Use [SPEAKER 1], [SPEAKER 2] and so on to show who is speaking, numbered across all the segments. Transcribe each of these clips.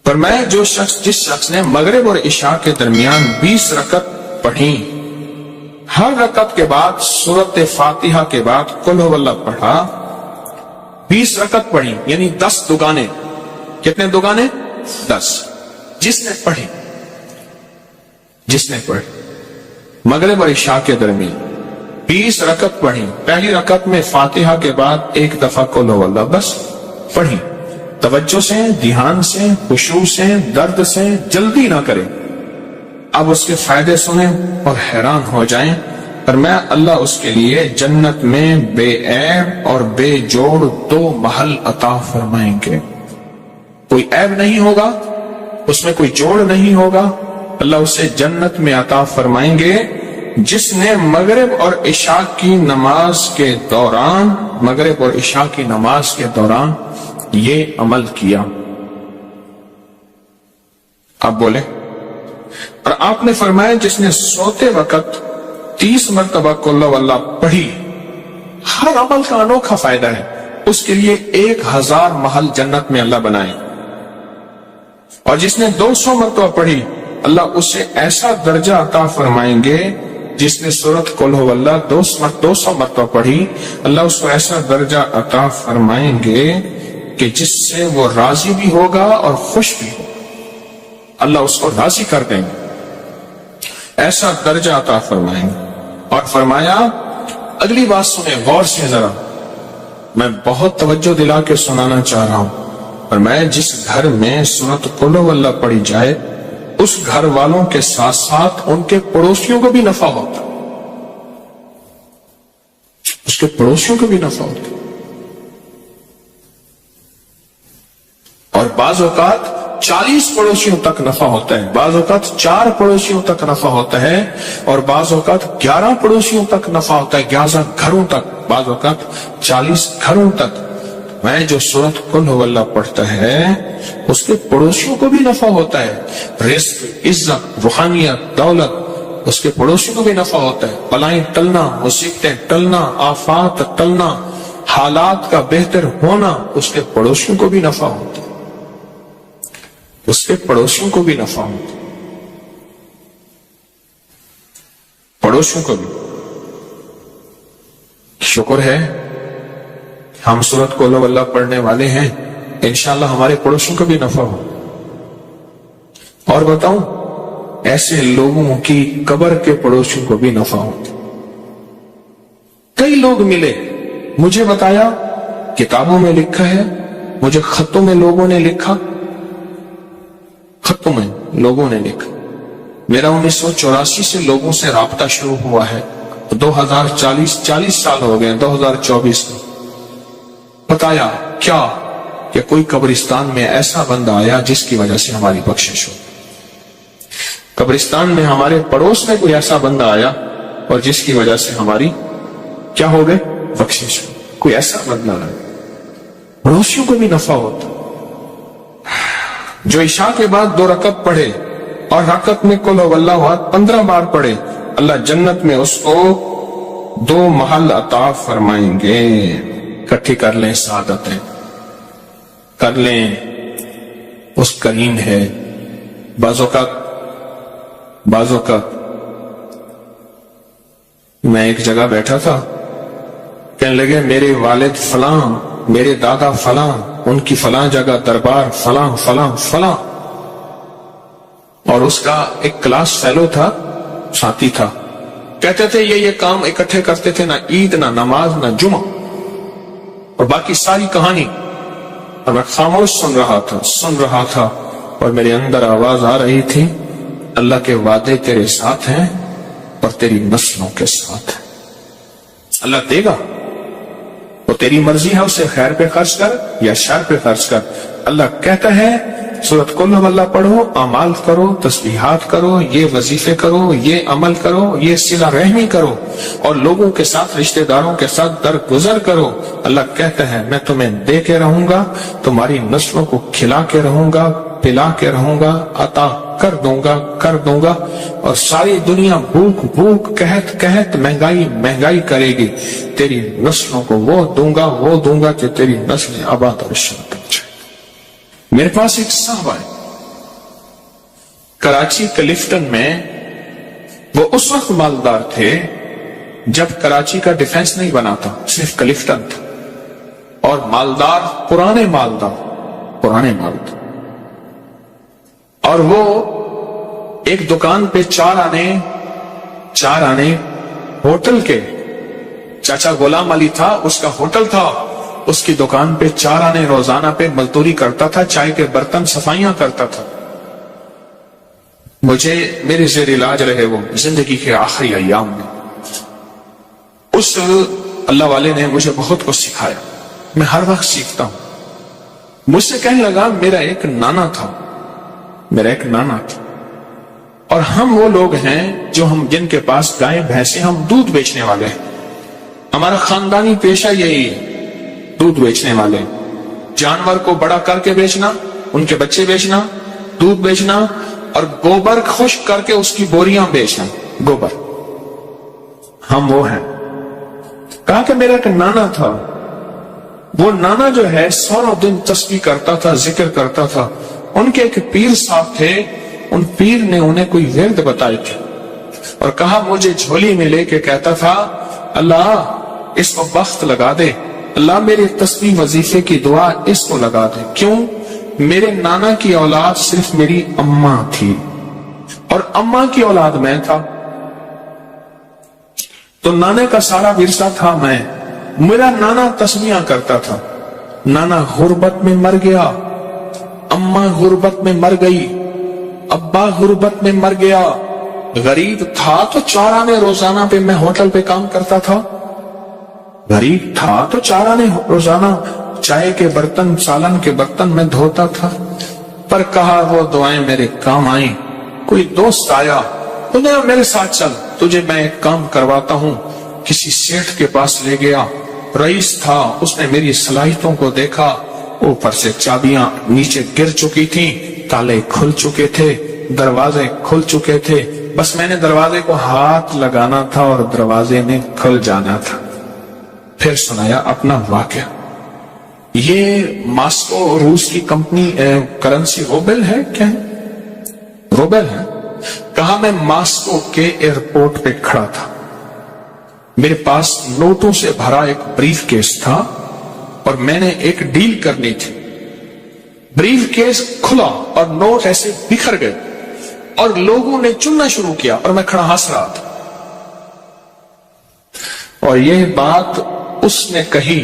[SPEAKER 1] فرمایا جس شخص نے مغرب اور عشاء کے درمیان 20 رکعت پڑھی، ہر رکعت کے بعد سورۃ فاتحہ کے بعد قل هو اللہ پڑھا، 20 رکعت پڑھی یعنی 10 دگانے. کتنے دگانے؟ 10. جس نے پڑھی مغرب اور عشاء کے درمیان 20 رکعت پڑھی، پہلی رکعت میں فاتحہ کے بعد ایک دفعہ قل هو اللہ بس پڑھی، توجہ سے، دھیان سے، خشوع سے، درد سے، جلدی نہ کریں. اب اس کے فائدے سنیں اور حیران ہو جائیں. فرمایا اللہ اس کے لیے جنت میں بے عیب اور بے جوڑ 2 محل عطا فرمائیں گے. کوئی عیب نہیں ہوگا، اس میں کوئی جوڑ نہیں ہوگا. اللہ اسے جنت میں عطا فرمائیں گے جس نے مغرب اور عشاء کی نماز کے دوران یہ عمل کیا. آپ بولے. اور آپ نے فرمایا جس نے سوتے وقت 30 مرتبہ قل هو اللہ پڑھی. ہر عمل کا انوکھا فائدہ ہے. اس کے لیے 1000 محل جنت میں اللہ بنائے. اور جس نے 200 مرتبہ پڑھی اللہ اسے ایسا درجہ عطا فرمائیں گے. جس نے سورۃ قل هو اللہ 200 مرتبہ پڑھی اللہ اس کو ایسا درجہ عطا فرمائیں گے کہ جس سے وہ راضی بھی ہوگا اور خوش بھی ہوگا. اللہ اس کو راضی کر دیں گے، ایسا درجہ عطا فرمائیں گے. اور فرمایا اگلی بات سنیں غور سے ذرا، میں بہت توجہ دلا کے سنانا چاہ رہا ہوں. فرمایا جس گھر میں سورۃ قل هو اللہ پڑھی جائے اس گھر والوں کے ساتھ ساتھ ان کے پڑوسیوں کو بھی نفع ہوتا، اس کے پڑوسیوں کو بھی نفع ہوتا. اور بعض اوقات 40 پڑوسیوں تک نفع ہوتا ہے، بعض اوقات 4 پڑوسیوں تک نفع ہوتا ہے، اور بعض اوقات 11 پڑوسیوں تک نفع ہوتا ہے، 11 گھروں تک، بعض اوقات 40 گھروں تک. میں جو سورۃ قل هو اللہ پڑھتا ہے اس کے پڑوسیوں کو بھی نفع ہوتا ہے. رزق، عزت، روحانیت، دولت اس کے پڑوسیوں کو بھی نفع ہوتا ہے. بلائیں ٹلنا، مصیبتیں ٹلنا، آفات ٹلنا، حالات کا بہتر ہونا اس کے پڑوسیوں کو بھی نفع ہوتا ہے. اس کے پڑوسیوں کو بھی نفع ہوتا ہے. پڑوسیوں کو بھی. شکر ہے ہم سورۃ قل هو اللہ پڑھنے والے ہیں، انشاءاللہ ہمارے پڑوسیوں کو بھی نفع ہو. اور بتاؤں ایسے لوگوں کی قبر کے پڑوسیوں کو بھی نفع ہو. کئی لوگ ملے، مجھے بتایا کتابوں میں لکھا ہے، مجھے خطوں میں لوگوں نے لکھا، خطوں میں لوگوں نے لکھا. میرا 1984 سے لوگوں سے رابطہ شروع ہوا ہے، 40 سال ہو گئے، 2024 میں. بتایا کیا کہ کوئی قبرستان میں ایسا بندہ آیا جس کی وجہ سے ہماری بخشش ہو. قبرستان میں ہمارے پڑوس میں کوئی ایسا بندہ آیا اور جس کی وجہ سے ہماری کیا ہو گئے؟ بخشش ہو. کوئی ایسا بندہ آیا. پڑوسیوں کو بھی نفع ہوتا. جو عشاء کے بعد 2 رکعت پڑھے اور رکعت میں قل هو اللہ 15 بار پڑھے اللہ جنت میں اس کو 2 محل عطا فرمائیں گے. اکٹھی کر لیں سعادتیں، کر لیں اس کریم ہے. بعض اوقات میں ایک جگہ بیٹھا تھا، کہنے لگے میرے والد فلاں، میرے دادا فلاں، ان کی فلاں جگہ دربار فلاں فلاں فلاں. اور اس کا ایک کلاس فیلو تھا، ساتھی تھا. کہتے تھے یہ کام اکٹھے کرتے تھے، نہ عید نہ نماز نہ جمعہ اور باقی ساری کہانی. اور میں خاموش سن رہا تھا اور میرے اندر آواز آ رہی تھی اللہ کے وعدے تیرے ساتھ ہیں اور تیری نسلوں کے ساتھ ہیں. اللہ دے گا تو تیری مرضی ہے، اسے خیر پہ خرچ کر یا شر پہ خرچ کر. اللہ کہتا ہے سورۃ قل هو اللہ پڑھو، اعمال کرو، تسبیحات کرو، یہ وظیفے کرو، یہ عمل کرو، یہ صلہ رحمی کرو، اور لوگوں کے ساتھ، رشتہ داروں کے ساتھ درگزر کرو. اللہ کہتا ہے میں تمہیں دے کے رہوں گا، تمہاری نسلوں کو کھلا کے رہوں گا، پلا کے رہوں گا، عطا کر دوں گا. اور ساری دنیا بھوک قحط مہنگائی کرے گی، تیری نسلوں کو وہ دوں گا کہ تیری نسل آباد اور شاد ہو جائے. میرے پاس ایک صاحب آئے، کراچی کلفٹن میں وہ اس وقت مالدار تھے جب کراچی کا ڈیفنس نہیں بنا تھا، صرف کلفٹن تھا، اور مالدار پرانے مالدار، اور وہ ایک دکان پہ چار آنے ہوٹل کے، چاچا غلام علی تھا، اس کا ہوٹل تھا، اس کی دکان پہ 4 آنے روزانہ پہ مزدوری کرتا تھا، چائے کے برتن صفائیاں کرتا تھا۔ مجھے میرے زیر علاج رہے وہ زندگی کے آخری ایام میں، اس اللہ والے نے مجھے بہت کچھ سکھایا، میں ہر وقت سیکھتا ہوں۔ مجھ سے کہنے لگا میرا ایک نانا تھا، اور ہم وہ لوگ ہیں جن کے پاس گائے بھینسیں، ہم دودھ بیچنے والے ہیں، ہمارا خاندانی پیشہ یہی ہے، دودھ بیچنے والے، جانور کو بڑا کر کے بیچنا، ان کے بچے بیچنا، دودھ بیچنا، اور گوبر خشک کر کے اس کی بوریاں بیچنا، گوبر، ہم وہ ہیں۔ کہا کہ میرا ایک نانا تھا، وہ نانا جو ہے سارا دن تسبیح کرتا تھا، ذکر کرتا تھا، ان کے ایک پیر صاحب تھے، ان پیر نے انہیں کوئی ورد بتائی تھی اور کہا مجھے جھولی میں لے کے کہتا تھا اللہ اس کو بخت لگا دے، اللہ میرے تسبیح وظیفے کی دعا اس کو لگا دے۔ کیوں؟ میرے نانا کی اولاد صرف میری اماں تھی اور اماں کی اولاد میں تھا، تو نانے کا سارا ورثہ تھا میں۔ میرا نانا تسبیحاں کرتا تھا، نانا غربت میں مر گیا، اماں غربت میں مر گئی، ابا غربت میں مر گیا، غریب تھا تو 4 آنے روزانہ پہ میں ہوٹل پہ کام کرتا تھا، غریب تھا تو 4 آنے روزانہ چائے کے برتن، سالن کے برتن میں دھوتا تھا۔ پر کہا وہ دعائیں میرے کام آئیں۔ کوئی دوست آیا، انہیں میرے ساتھ چل، تجھے میں ایک کام کرواتا ہوں۔ کسی سیٹھ کے پاس لے گیا، رئیس تھا، اس نے میری صلاحیتوں کو دیکھا، اوپر سے چابیاں نیچے گر چکی تھیں، تالے کھل چکے تھے، دروازے کھل چکے تھے، بس میں نے دروازے کو ہاتھ لگانا تھا اور دروازے نے کھل جانا تھا۔ پھر سنایا اپنا واقعہ۔ یہ ماسکو روس کی کمپنی کرنسی روبل ہے، کیا ہے؟ روبل ہے۔ کہا میں ماسکو کے ایئرپورٹ پہ کھڑا تھا، میرے پاس نوٹوں سے بھرا ایک بریف کیس تھا اور میں نے ایک ڈیل کرنی تھی۔ بریف کیس کھلا اور نوٹ ایسے بکھر گئے اور لوگوں نے چننا شروع کیا اور میں کھڑا ہنس رہا تھا۔ اور یہ بات اس نے کہی،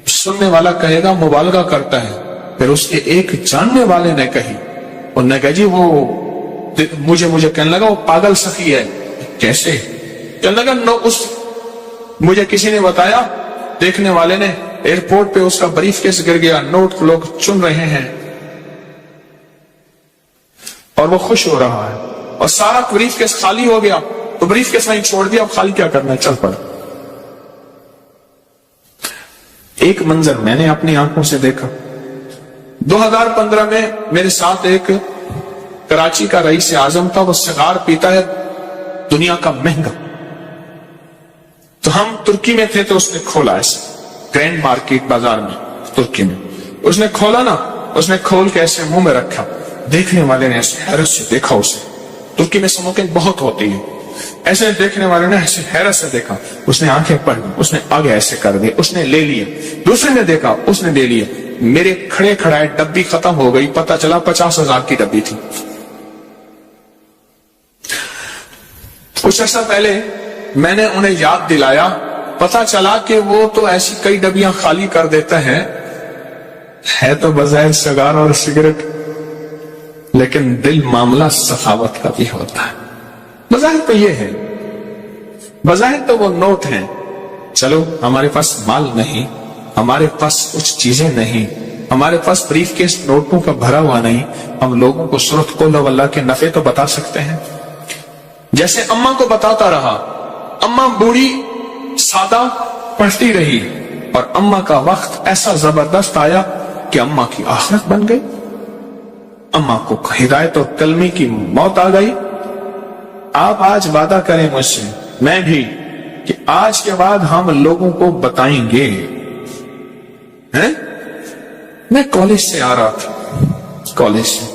[SPEAKER 1] سننے والا کہے گا مبالغہ کرتا ہے، پھر اس کے ایک جاننے والے نے کہی، انہوں نے کہا جی وہ مجھے کہنے لگا وہ پاگل سخی ہے۔ کیسے؟ کہنے لگا مجھے کسی نے بتایا، دیکھنے والے نے، ایئرپورٹ پہ اس کا بریف کیس گر گیا، نوٹ لوگ چن رہے ہیں اور وہ خوش ہو رہا ہے، اور سارا بریف کیس خالی ہو گیا، تو بریف کیس وہیں چھوڑ دیا، اب خالی کیا کرنا ہے، چل پڑا۔ ایک منظر میں نے اپنی آنکھوں سے دیکھا۔ 2015 میں میرے ساتھ ایک کراچی کا رئیس اعظم تھا، وہ سگار پیتا ہے دنیا کا مہنگا، تو ہم ترکی میں تھے، تو اس نے کھولا ایسے گرینڈ مارکیٹ بازار میں ترکی میں، اس نے کھولا نا، اس نے کھول کے ایسے منہ میں رکھا، دیکھنے والے نے ایسے حیرت سے دیکھا اسے، ترکی میں اسموکنگ بہت ہوتی ہے، ایسے دیکھنے والے نے ایسے حیرت سے دیکھا، اس نے آنکھیں پڑھ لی، اس نے آگے ایسے کر دی، اس نے لے لیا، دوسرے نے دیکھا، اس نے لے لیا، میرے کھڑے کھڑائے ڈبی ختم ہو گئی، پتہ چلا 50,000 کی ڈبی تھی۔ کچھ عرصہ پہلے میں نے انہیں یاد دلایا، پتہ چلا کہ وہ تو ایسی کئی ڈبیاں خالی کر دیتا ہے تو بظاہر سگار اور سگریٹ، لیکن دل معاملہ سخاوت کا بھی ہوتا ہے۔ بظاہر تو یہ ہے، بظاہر تو وہ نوٹ ہیں، چلو ہمارے پاس مال نہیں، ہمارے پاس کچھ چیزیں نہیں، ہمارے پاس بریف کیس نوٹوں کا بھرا ہوا نہیں، ہم لوگوں کو سورۃ قل واللہ کے نفع تو بتا سکتے ہیں، جیسے اماں کو بتاتا رہا۔ اماں بوڑھی سادہ پڑھتی رہی اور اماں کا وقت ایسا زبردست آیا کہ اماں کی آخرت بن گئی، اماں کو ہدایت اور کلمے کی موت آ گئی۔ آپ آج وعدہ کریں مجھ سے، میں بھی، کہ آج کے بعد ہم لوگوں کو بتائیں گے۔ میں کالج سے آ رہا تھا، کالج سے،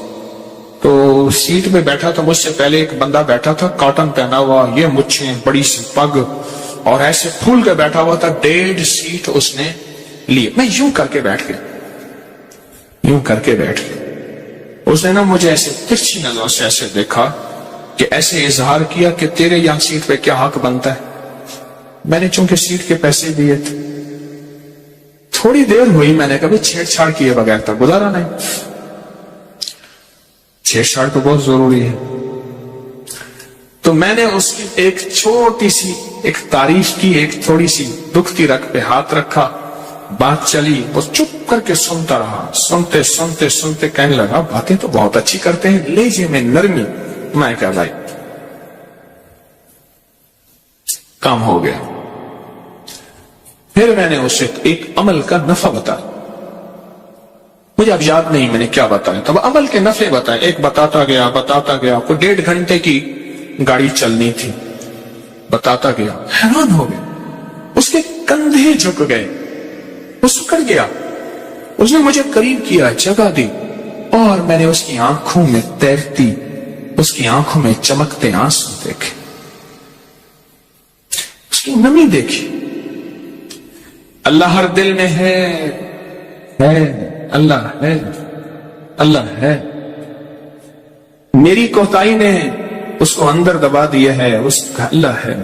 [SPEAKER 1] تو سیٹ پہ بیٹھا تھا، مجھ سے پہلے ایک بندہ بیٹھا تھا، کاٹن پہنا ہوا، یہ مچھیں، بڑی سی پگ، اور ایسے پھول کے بیٹھا ہوا تھا، 1.5 سیٹ اس نے لی. میں یوں کر کے بیٹھ گیا، یوں کر کے بیٹھ گیا. اس نے نا مجھے ایسے ترچھی نظروں سے ایسے دیکھا کہ ایسے اظہار کیا کہ تیرے یہاں سیٹ پہ کیا حق بنتا ہے. میں نے چونکہ سیٹ کے پیسے دیے تھے. تھوڑی دیر ہوئی، میں نے کبھی چھیڑ چھاڑ کیے بغیر تک گزارا نہیں. چھیڑ چھاڑ تو بہت ضروری ہے. تو میں نے اس کی ایک چھوٹی سی ایک تعریف کی، ایک تھوڑی سی دکھتی رکھ پہ ہاتھ رکھا، بات چلی، وہ چپ کر کے سنتا رہا. سنتے سنتے سنتے کہنے لگا باتیں تو بہت اچھی کرتے ہیں، لہجے میں نرمی. میں کہا بھائی کام ہو گیا. پھر میں نے اسے ایک عمل کا نفع بتایا. مجھے اب یاد نہیں میں نے کیا بتایا تھا، عمل کے نفع بتائے. ایک بتاتا گیا بتاتا گیا. کوئی 1.5 گھنٹے کی گاڑی چلنی تھی. بتاتا گیا، حیران ہو گیا. اس کے کندھے جھک گئے، وہ سکڑ گیا. اس نے مجھے قریب کیا، جگہ دی، اور میں نے اس کی آنکھوں میں تیرتی، اس کی آنکھوں میں چمکتے آنسو دیکھے، اس کی نمی دیکھی. اللہ ہر دل میں ہے، اللہ ہے، اللہ ہے. میری کوتاہی نے اس کو اندر دبا دیا ہے، اس کا اللہ ہے.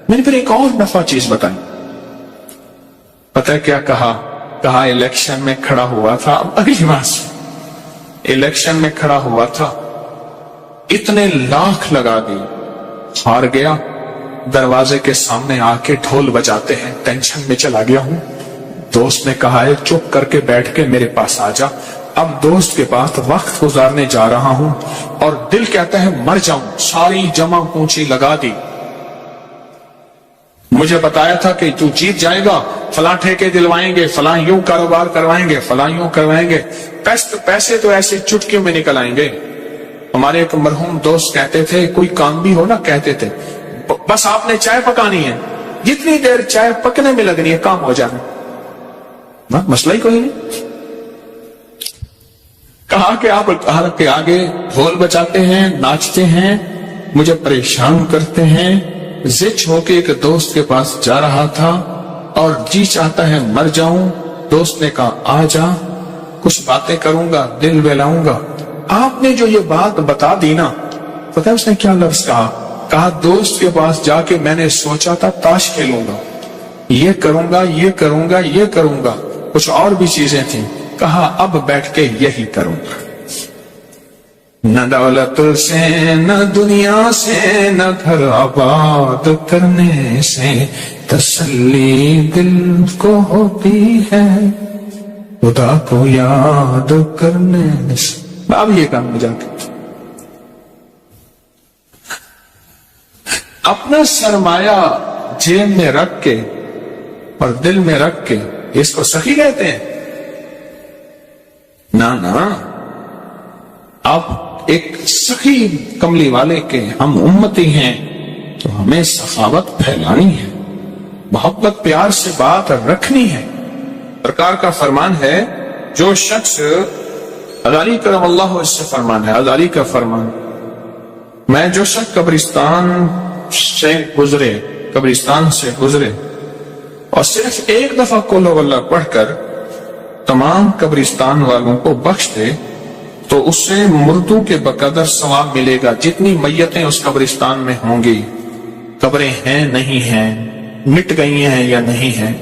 [SPEAKER 1] میں نے پھر ایک اور دفعہ چیز بتائی. پتہ کیا کہا؟ کہا الیکشن میں کھڑا ہوا تھا. اب اگلی بات، الیکشن میں کھڑا ہوا تھا، اتنے لاکھ لگا دی، ہار گیا. دروازے کے سامنے آ کے ڈھول بجاتے ہیں، ٹینشن میں چلا گیا ہوں. دوست نے کہا ہے چپ کر کے بیٹھ کے میرے پاس آ جا. اب دوست کے پاس وقت گزارنے جا رہا ہوں اور دل کہتا ہے مر جاؤں. ساری جمع پونچی لگا دی. مجھے بتایا تھا کہ تو جیت جائے گا، فلاں ٹھیکے دلوائیں گے، فلاں یوں کاروبار کروائیں گے، فلاں یوں کروائیں گے. پیسے تو ایسے چٹکیوں میں نکل آئیں گے. ہمارے ایک مرحوم دوست کہتے تھے کوئی کام بھی ہو نا، کہتے تھے بس آپ نے چائے پکانی ہے، جتنی دیر چائے پکنے میں لگنی ہے کام ہو جانا، مسئلہ ہی کوئی نہیں. کہا کہ آپ کے آگے ڈھول بجاتے ہیں، ناچتے ہیں، مجھے پریشان کرتے ہیں. زچ ہو کے ایک دوست کے پاس جا رہا تھا اور جی چاہتا ہے مر جاؤں. دوست نے کہا آ جا، کچھ باتیں کروں گا، دل بہلاؤں گا. آپ نے جو یہ بات بتا دی نا، پتہ ہے اس نے کیا لفظ کہا؟ کہا دوست کے پاس جا کے میں نے سوچا تھا تاش کھیلوں گا، یہ کروں گا، یہ کروں گا، یہ کروں گا، کچھ اور بھی چیزیں تھیں. کہا اب بیٹھ کے یہی کروں گا. نہ دولت سے، نہ دنیا سے، نہ گھر آباد کرنے سے تسلی دل کو ہوتی ہے، خدا کو یاد کرنے سے. اب یہ کام جا کے اپنا سرمایہ جیب میں رکھ کے اور دل میں رکھ کے، اس کو سخی کہتے ہیں؟ نہ. اب ایک سخی کملی والے کے ہم امتی ہیں تو ہمیں سخاوت پھیلانی ہے، محبت پیار سے بات رکھنی ہے. سرکار کا فرمان ہے، جو شخص غزالی کرم اللہ اس سے فرمان ہے، غزالی کا فرمان، میں جو شخص قبرستان سے گزرے اور صرف ایک دفعہ قل ہو اللہ پڑھ کر تمام قبرستان والوں کو بخش دے تو اس سے مردوں کے بقدر ثواب ملے گا. جتنی میتیں اس قبرستان میں ہوں گی، قبریں ہیں نہیں ہیں، مٹ گئی ہیں یا نہیں ہیں،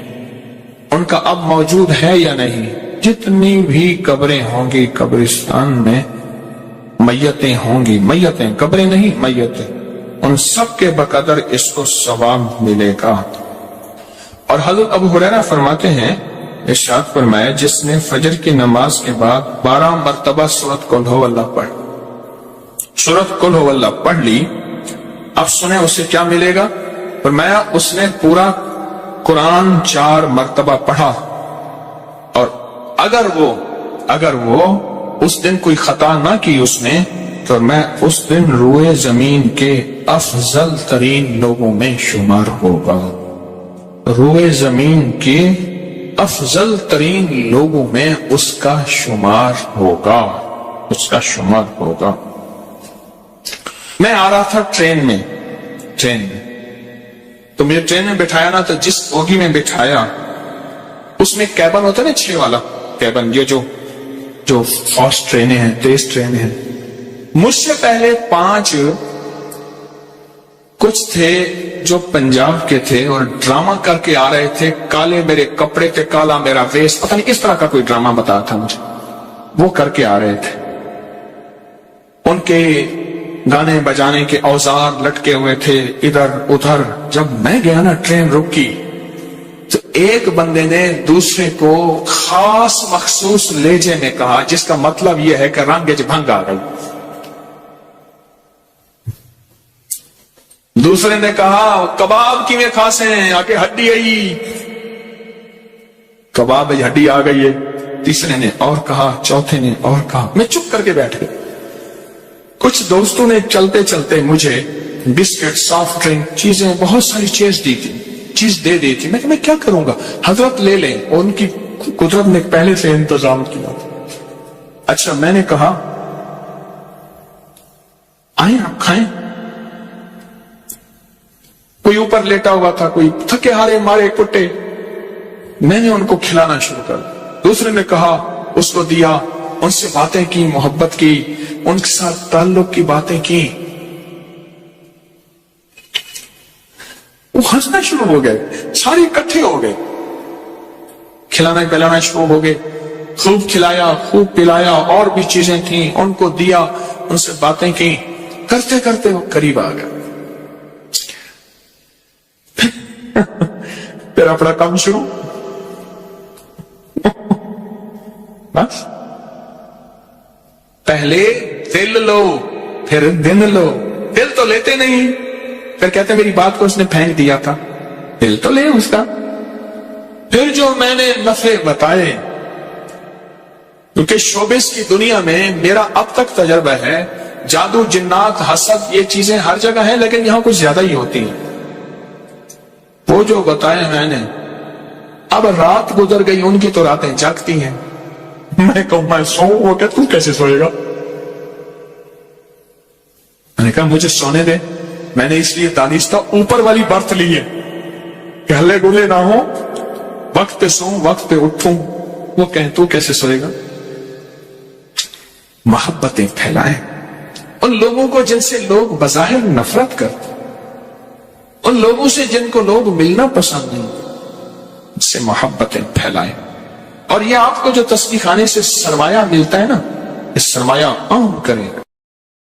[SPEAKER 1] ان کا اب موجود ہے یا نہیں، جتنی بھی قبریں ہوں گی قبرستان میں، میتیں ہوں گی، میتیں، قبریں نہیں، میتیں، ان سب کے بقدر اس کو ثواب ملے گا. اور حضرت ابو ہریرہ فرماتے ہیں، ارشاد فرمایا، جس نے فجر کی نماز کے بعد 12 مرتبہ سورۃ قل ہو اللہ پڑھ لی، اب سنیں اسے کیا ملے گا. فرمایا اس نے پورا قرآن 4 مرتبہ پڑھا، اور اگر وہ اس دن کوئی خطا نہ کی اس نے، تو میں اس دن روئے زمین کے افضل ترین لوگوں میں شمار ہوگا. روئے زمین کے افضل ترین لوگوں میں اس کا شمار ہوگا. میں آ رہا تھا ٹرین میں تو مجھے ٹرین میں بٹھایا نا، تو جس بوگی میں بٹھایا اس میں کیبن ہوتا ہے نا 6 والا کیبن، یہ جو فاسٹ ٹرینیں ہیں، تیز ٹرینیں ہیں، مجھ سے پہلے 5 کچھ تھے جو پنجاب کے تھے اور ڈرامہ کر کے آ رہے تھے، کالے میرے کپڑے تھے، کالا میرا ویس، پتہ نہیں اس طرح کا کوئی ڈرامہ بتایا تھا مجھے، وہ کر کے آ رہے تھے۔ ان کے گانے بجانے کے اوزار لٹکے ہوئے تھے ادھر ادھر۔ جب میں گیا نا، ٹرین رکی، تو ایک بندے نے دوسرے کو خاص مخصوص لہجے میں کہا، جس کا مطلب یہ ہے کہ رنگ بھنگ آ گئی۔ دوسرے نے کہا کباب کی میں کھاسے ہیں، آگے ہڈی آئی، کباب ہڈی آ گئی ہے۔ تیسرے نے اور کہا، چوتھے نے اور کہا۔ میں چپ کر کے بیٹھ گیا۔ کچھ دوستوں نے چلتے چلتے مجھے بسکٹ، سافٹ ڈرنک، چیزیں، بہت ساری چیز دے دی تھی۔ میں کیا کروں گا، حضرت لے لیں، اور ان کی قدرت نے پہلے سے انتظام کیا تھا۔ اچھا، میں نے کہا آئیں آپ کھائیں۔ کوئی اوپر لیٹا ہوا تھا، کوئی تھکے ہارے مارے کٹے، میں نے ان کو کھلانا شروع کر دیا۔ دوسرے نے کہا، اس کو دیا، ان سے باتیں کی، محبت کی، ان کے ساتھ تعلق کی باتیں کی۔ وہ ہنسنا شروع ہو گئے، سارے اکٹھے ہو گئے، کھلانا پلانا شروع ہو گئے، خوب کھلایا، خوب پلایا، اور بھی چیزیں تھیں، ان کو دیا، ان سے باتیں کی، کرتے کرتے وہ قریب آ گئے۔ پھر اپنا کام شروع، بس پہلے دل لو پھر دن لو۔ دل تو لیتے نہیں، پھر کہتے میری بات کو اس نے پھینک دیا تھا، دل تو لے اس کا۔ پھر جو میں نے نفع بتائے، کیونکہ شوبز کی دنیا میں میرا اب تک تجربہ ہے، جادو، جنات، حسد، یہ چیزیں ہر جگہ ہیں، لیکن یہاں کچھ زیادہ ہی ہوتی ہیں۔ وہ جو بتائے میں نے، اب رات گزر گئی، ان کی تو راتیں جاگتی ہیں۔ میں کہوں میں سوؤں، وہ کہ تو کیسے سوئے گا؟ میں نے کہا مجھے سونے دے۔ میں نے اس لیے دانستہ اوپر والی برت لی ہے کہ ہلے گلے نہ ہو، وقت پہ سوؤں، وقت پہ اٹھوں۔ وہ کہیں تو کیسے سوئے گا؟ محبتیں پھیلائیں ان لوگوں کو جن سے لوگ بظاہر نفرت کرتے، ان لوگوں سے جن کو لوگ ملنا پسند نہیں، ان سے محبتیں پھیلائیں۔ اور یہ آپ کو جو تسبیح خانے سے سرمایہ ملتا ہے نا، اس سرمایہ عام کریں۔